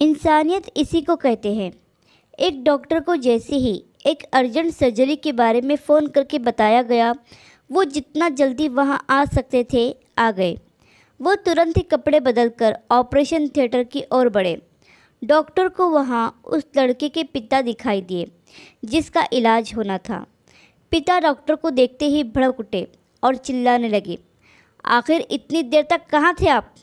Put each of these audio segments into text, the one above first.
इंसानियत इसी को कहते हैं। एक डॉक्टर को जैसे ही एक अर्जेंट सर्जरी के बारे में फ़ोन करके बताया गया, वो जितना जल्दी वहां आ सकते थे आ गए। वो तुरंत ही कपड़े बदलकर ऑपरेशन थिएटर की ओर बढ़े। डॉक्टर को वहां उस लड़के के पिता दिखाई दिए जिसका इलाज होना था। पिता डॉक्टर को देखते ही भड़क उठे और चिल्लाने लगे, आखिर इतनी देर तक कहाँ थे आप?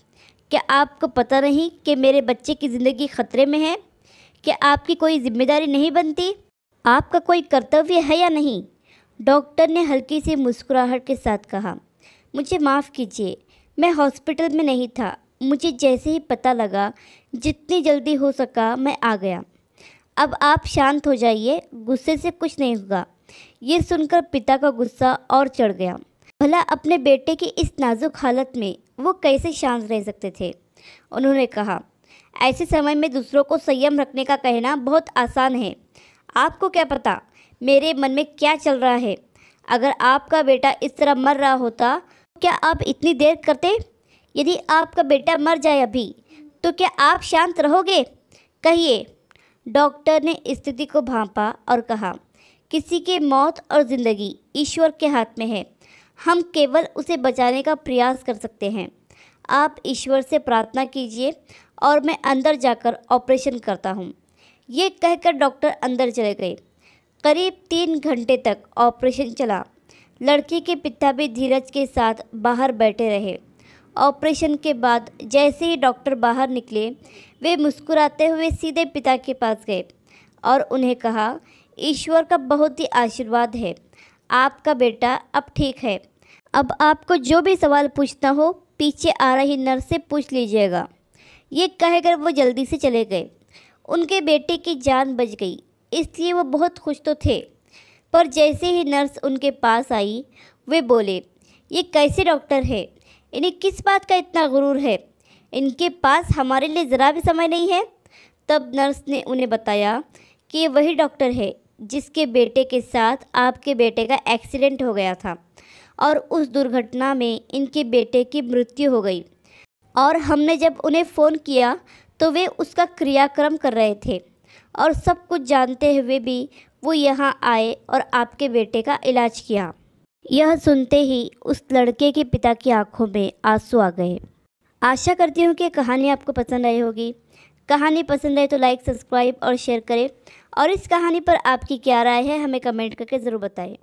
क्या आपको पता नहीं कि मेरे बच्चे की ज़िंदगी खतरे में है? क्या आपकी कोई जिम्मेदारी नहीं बनती? आपका कोई कर्तव्य है या नहीं? डॉक्टर ने हल्की सी मुस्कुराहट के साथ कहा, मुझे माफ़ कीजिए, मैं हॉस्पिटल में नहीं था। मुझे जैसे ही पता लगा, जितनी जल्दी हो सका मैं आ गया। अब आप शांत हो जाइए, गुस्से से कुछ नहीं होगा। ये सुनकर पिता का गुस्सा और चढ़ गया। भला अपने बेटे की इस नाजुक हालत में वो कैसे शांत रह सकते थे? उन्होंने कहा, ऐसे समय में दूसरों को संयम रखने का कहना बहुत आसान है। आपको क्या पता मेरे मन में क्या चल रहा है? अगर आपका बेटा इस तरह मर रहा होता तो क्या आप इतनी देर करते? यदि आपका बेटा मर जाए अभी, तो क्या आप शांत रहोगे? कहिए। डॉक्टर ने स्थिति को भांपा और कहा, किसी के मौत और ज़िंदगी ईश्वर के हाथ में है। हम केवल उसे बचाने का प्रयास कर सकते हैं। आप ईश्वर से प्रार्थना कीजिए और मैं अंदर जाकर ऑपरेशन करता हूँ। ये कहकर डॉक्टर अंदर चले गए। करीब 3 घंटे तक ऑपरेशन चला। लड़के के पिता भी धीरज के साथ बाहर बैठे रहे। ऑपरेशन के बाद जैसे ही डॉक्टर बाहर निकले, वे मुस्कुराते हुए सीधे पिता के पास गए और उन्हें कहा, ईश्वर का बहुत ही आशीर्वाद है, आपका बेटा अब ठीक है। अब आपको जो भी सवाल पूछना हो पीछे आ रही नर्स से पूछ लीजिएगा। ये कहकर वो जल्दी से चले गए। उनके बेटे की जान बच गई, इसलिए वो बहुत खुश तो थे। पर जैसे ही नर्स उनके पास आई, वे बोले, ये कैसे डॉक्टर है? इन्हें किस बात का इतना गुरूर है? इनके पास हमारे लिए ज़रा भी समय नहीं है। तब नर्स ने उन्हें बताया कि ये वही डॉक्टर है जिसके बेटे के साथ आपके बेटे का एक्सीडेंट हो गया था और उस दुर्घटना में इनके बेटे की मृत्यु हो गई। और हमने जब उन्हें फ़ोन किया तो वे उसका क्रियाक्रम कर रहे थे और सब कुछ जानते हुए भी वो यहाँ आए और आपके बेटे का इलाज किया। यह सुनते ही उस लड़के के पिता की आंखों में आंसू आ गए। आशा करती हूँ कि कहानी आपको पसंद आई होगी। कहानी पसंद आए तो लाइक, सब्सक्राइब और शेयर करें और इस कहानी पर आपकी क्या राय है हमें कमेंट करके ज़रूर बताएं।